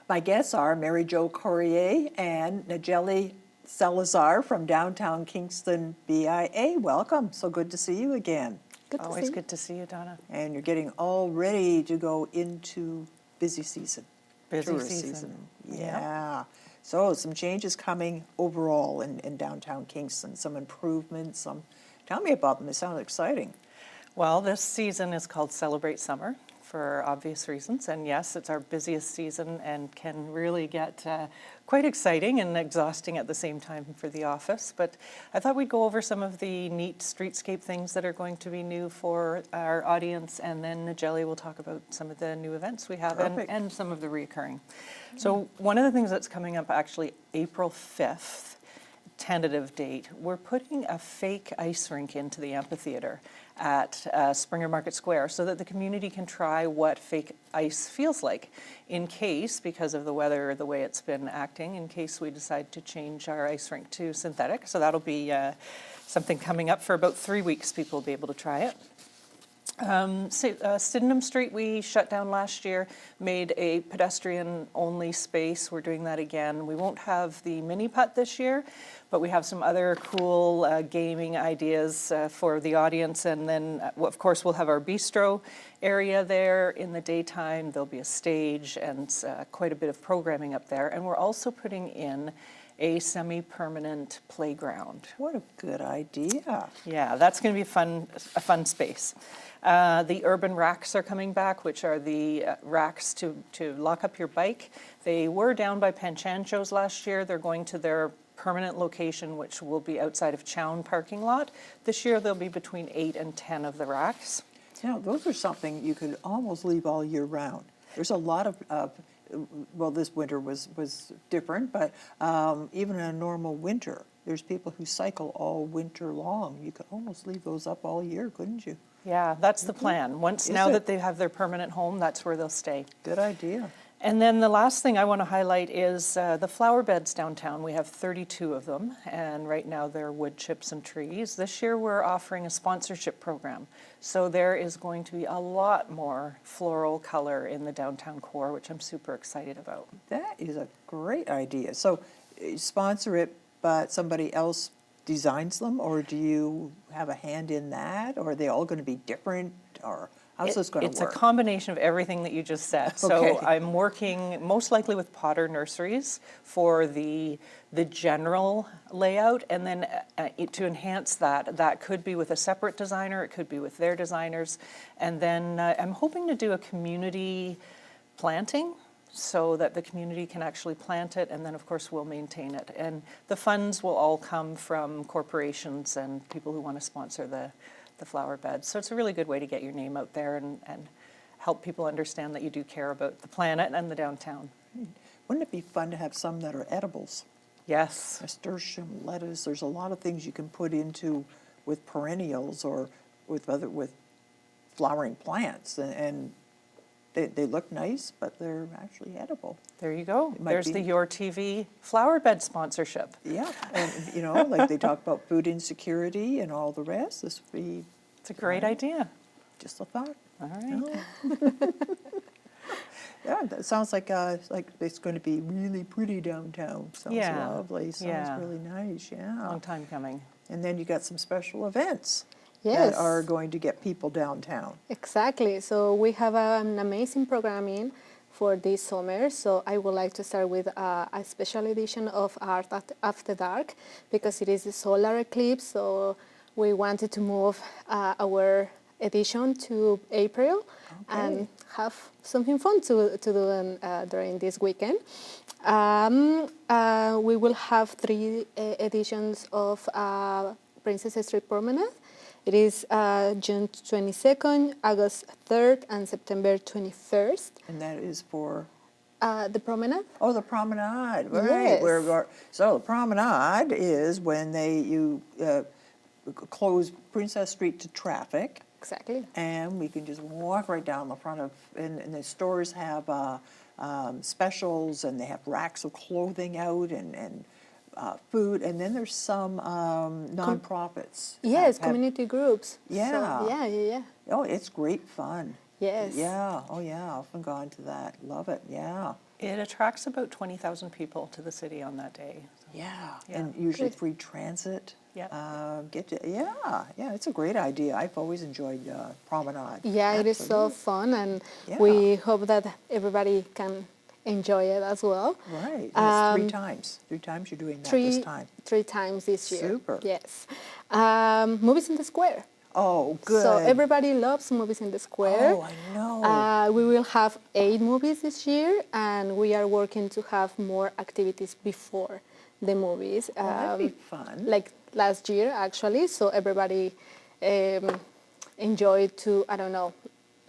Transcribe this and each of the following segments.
My guests are Mary Jo Courier and Nigeli Salazar from downtown Kingston, BIA. Welcome. So good to see you again. Always good to see you, Donna. And you're getting all ready to go into busy season. Busy tourist season. Yeah. So some changes coming overall in downtown Kingston, some improvements. Tell me about them. They sound exciting. Well, this season is called Celebrate Summer for obvious reasons. And yes, it's our busiest season and can really get quite exciting and exhausting at the same time for the office. But I thought we'd go over some of the neat streetscape things that are going to be new for our audience. And then Nigeli will talk about some of the new events we have and some of the reoccurring. So one of the things that's coming up actually April 5th, tentative date, we're putting a fake ice rink into the amphitheater at Springer Market Square so that the community can try what fake ice feels like in case, because of the weather, the way it's been acting, in case we decide to change our ice rink to synthetic. So that'll be something coming up for about 3 weeks. People will be able to try it. Sydenham Street we shut down last year, made a pedestrian-only space. We're doing that again. We won't have the mini putt this year, but we have some other cool gaming ideas for the audience. And then, of course, we'll have our bistro area there in the daytime. There'll be a stage and quite a bit of programming up there. And we're also putting in a semi-permanent playground. What a good idea. Yeah, that's going to be a fun space. The urban racks are coming back, which are the racks to lock up your bike. They were down by Panchancho's last year. They're going to their permanent location, which will be outside of Chown parking lot. This year, there'll be between 8 and 10 of the racks. Now, those are something you could almost leave all year round. There's a lot of well, this winter was different, but even in a normal winter, there's people who cycle all winter long. You could almost leave those up all year, couldn't you? Yeah, that's the plan. Now that they have their permanent home, that's where they'll stay. Good idea. And then the last thing I want to highlight is the flower beds downtown. We have 32 of them, and right now they're wood chips and trees. This year we're offering a sponsorship program. So there is going to be a lot more floral color in the downtown core, which I'm super excited about. That is a great idea. So sponsor it, but somebody else designs them, or do you have a hand in that, or are they all going to be different, or how's this going to work? It's a combination of everything that you just said. So I'm working most likely with Potter Nurseries for the general layout, and then to enhance that could be with a separate designer, it could be with their designers, and then I'm hoping to do a community planting so that the community can actually plant it, and then of course we'll maintain it. And the funds will all come from corporations and people who want to sponsor the flower beds. So it's a really good way to get your name out there and help people understand that you do care about the planet and the downtown. Wouldn't it be fun to have some that are edibles? Yes. Nasturtium, lettuce, there's a lot of things you can put into with perennials or with flowering plants, and they look nice, but they're actually edible. There you go. There's the YourTV flower bed sponsorship. Yeah, and like they talk about food insecurity and all the rest. This would be. It's a great idea. Just a thought. All right. Oh. Yeah, that sounds like it's going to be really pretty downtown. Sounds lovely. Sounds really nice. Yeah. Long time coming. And then you got some special events. Yes. That are going to get people downtown. Exactly. So we have an amazing programming for this summer. So I would like to start with a special edition of Art After Dark because it is the solar eclipse. So we wanted to move our edition to April and have something fun to do during this weekend. We will have 3 editions of Princess Street Promenade. It is June 22nd, August 3rd, and September 21st. And that is for? The promenade. Oh, the promenade, right. Yes. So the promenade is when you close Princess Street to traffic. Exactly. And we can just walk right down the front of, and the stores have specials, and they have racks of clothing out and food, and then there's some nonprofits. Yes, community groups. Yeah. So, yeah. Oh, it's great fun. Yes. Yeah. Oh, yeah. Often gone to that. Love it. Yeah. It attracts about 20,000 people to the city on that day. Yeah, Yeah. and usually Good. free transit. Yep. Yeah, it's a great idea. I've always enjoyed Promenade. Yeah, it is so Absolutely. fun, and Yeah. we hope that everybody can enjoy it as well. Right, and it's 3 times. 3 times you're doing that this time. Three times this year. Super. Yes. Movies in the square. Oh, good. So everybody loves movies in the square. Oh, I know. We will have 8 movies this year, and we are working to have more activities before the movies. That'd be fun. Like last year, actually. So everybody enjoyed to, I don't know,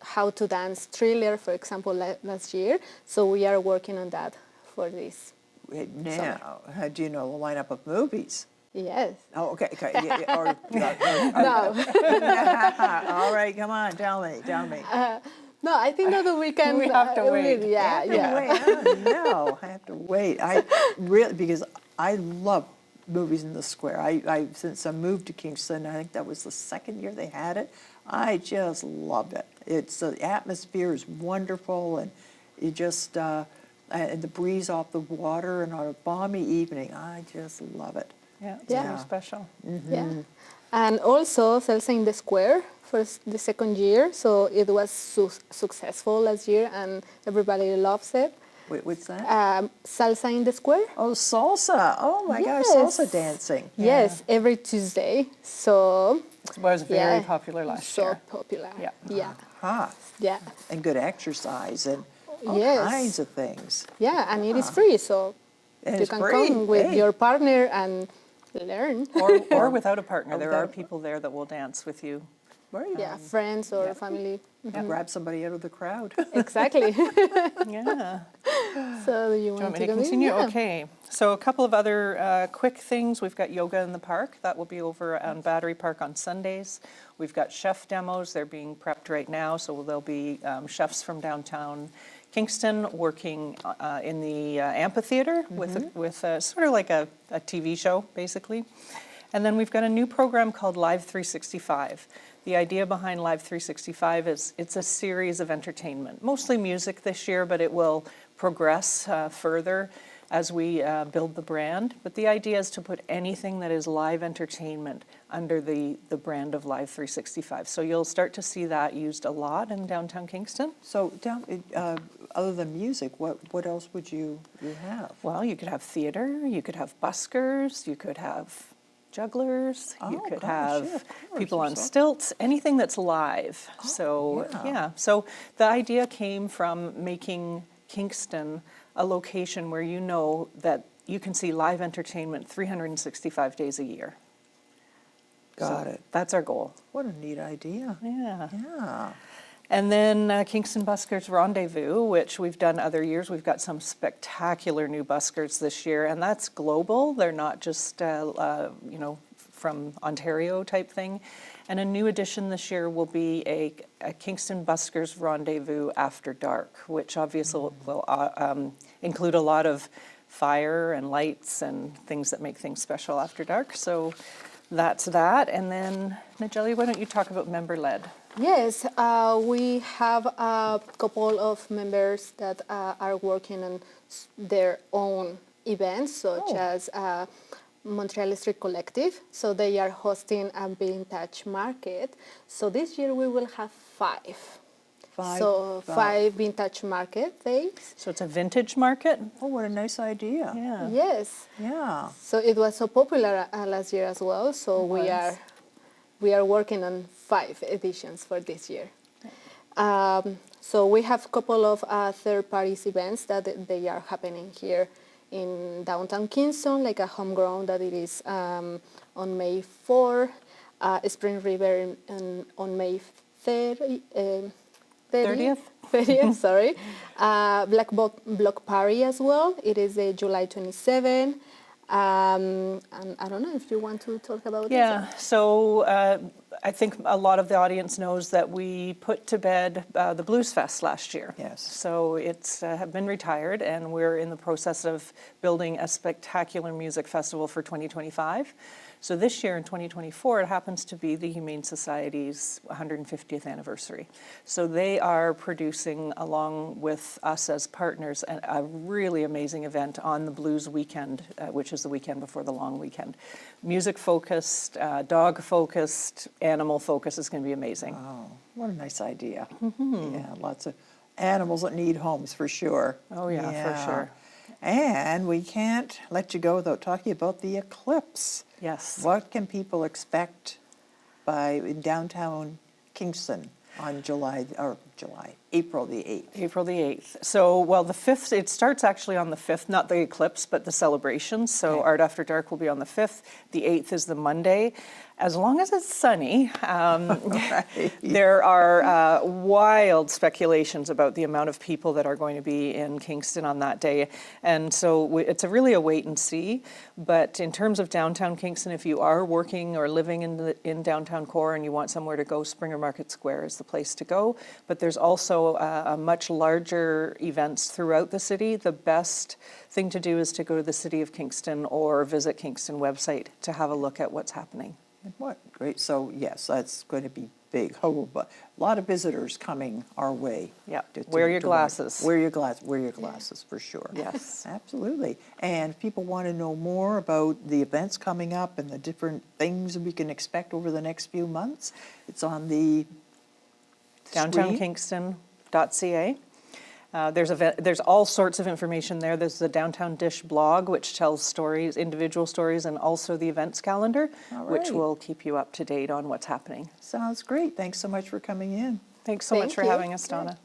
how to dance Thriller, for example, last year. So we are working on that for this. Now, do you know the lineup of movies? Yes. Oh, okay. No. All right, come on, tell me. No, I think that we can. We have to wait. Yeah, yeah. Wait, no, I have to wait. I really, because I love movies in the square. I since I moved to Kingston, I think that was the 2nd year they had it. I just loved it. It's the atmosphere is wonderful, and you just and the breeze off the water, and on a balmy evening, I just love it. Yeah, it's Yeah. very special. Yeah. And also Salsa in the Square for the 2nd year. So it was successful last year, and everybody loves it. Wait, what's that? Salsa in the Square. Oh, salsa. Oh my gosh, Yes. salsa dancing. Yes, every Tuesday. So It was very yeah, popular last so year. popular. Yeah. Yeah. Huh. Yeah. And good exercise and all Yes. kinds of things. Yeah, and it is free, so And you it's can free. come with Hey. your partner and learn. Or without a partner. There without are a- people there that will dance with you. Right. Yeah, friends or family. Grab somebody out of the crowd. Exactly. Yeah. So do you Do you want want me to to go in? continue? Yeah. Okay. So a couple of other quick things. We've got yoga in the park. That will be over on Battery Park on Sundays. We've got chef demos. They're being prepped right now. So there'll be chefs from downtown Kingston working in the amphitheater with sort of like a TV show, basically. And then we've got a new program called Live 365. The idea behind Live 365 is it's a series of entertainment, mostly music this year, but it will progress further as we build the brand. But the idea is to put anything that is live entertainment under the brand of Live 365. So you'll start to see that used a lot in downtown Kingston. So, other than music, what else would you have? Well, you could have theater, you could have buskers, you could have jugglers, you Oh, could gosh, have yeah, of course, people on there's stilts, anything that's live. So, yeah. So the idea came from making Kingston a location where you know that you can see live entertainment 365 days a year. Got So it. That's our goal. What a neat idea. Yeah. Yeah. And then Kingston Buskers Rendezvous, which we've done other years. We've got some spectacular new buskers this year, and that's global. They're not just, from Ontario type thing. And a new addition this year will be a Kingston Buskers Rendezvous After Dark, which obviously will include a lot of fire and lights and things that make things special after dark. So that's that. And then, Najeli, why don't you talk about member-led? Yes, we have a couple of members that are working on their own events, such as Montreal Street Collective. So they are hosting a vintage market. So this year we will have 5. So 5 vintage market days. So it's a vintage market? Oh, what a nice idea. Yeah. Yes. Yeah. So it was so popular last year as well. So we are working on 5 editions for this year. So we have a couple of third-party events that they are happening here in downtown Kingston, like a homegrown that it is on May 4, Spring River on May 30th. 30th, sorry. Black Block Party as well. It is July 27. And I don't know if you want to talk about Yeah, so I think a lot of the audience knows that we put to bed the Blues Fest last year. Yes. So it's have been retired, and we're in the process of building a spectacular music festival for 2025. So this year in 2024, it happens to be the Humane Society's 150th anniversary. So they are producing, along with us as partners, a really amazing event on the Blues weekend, which is the weekend before the long weekend. Music-focused, dog-focused, animal-focused. Is going to be amazing. Oh, what a nice idea. Yeah, lots of animals that need homes for sure. Oh, yeah, for sure. And we can't let you go without talking about the eclipse. Yes. What can people expect in downtown Kingston on April the 8th? April the 8th. So, well, the 5th, it starts actually on the 5th, not the eclipse, but the celebrations. So Okay. Art After Dark will be on the 5th. The 8th is the Monday. As long as it's sunny, there are wild speculations about the amount of people that are going to be in Kingston on that day. And so it's really a wait and see. But in terms of downtown Kingston, if you are working or living in downtown core and you want somewhere to go, Springer Market Square is the place to go. But there's also a much larger events throughout the city. The best thing to do is to go to the City of Kingston or visit Kingston website to have a look at what's happening. What great! So yes, that's going to be big. Oh, but a lot of visitors coming our way. Yeah. Wear your glasses. Wear your glasses for sure. Yes. Absolutely. And if people want to know more about the events coming up and the different things we can expect over the next few months, it's on the screen. DowntownKingston.ca. There's all sorts of information there. There's the Downtown Dish blog, which tells stories, individual stories, and also the events calendar, All which right. will keep you up to date on what's happening. Sounds great. Thanks so much for coming in. Thanks so much Thank for you. having us, Donna.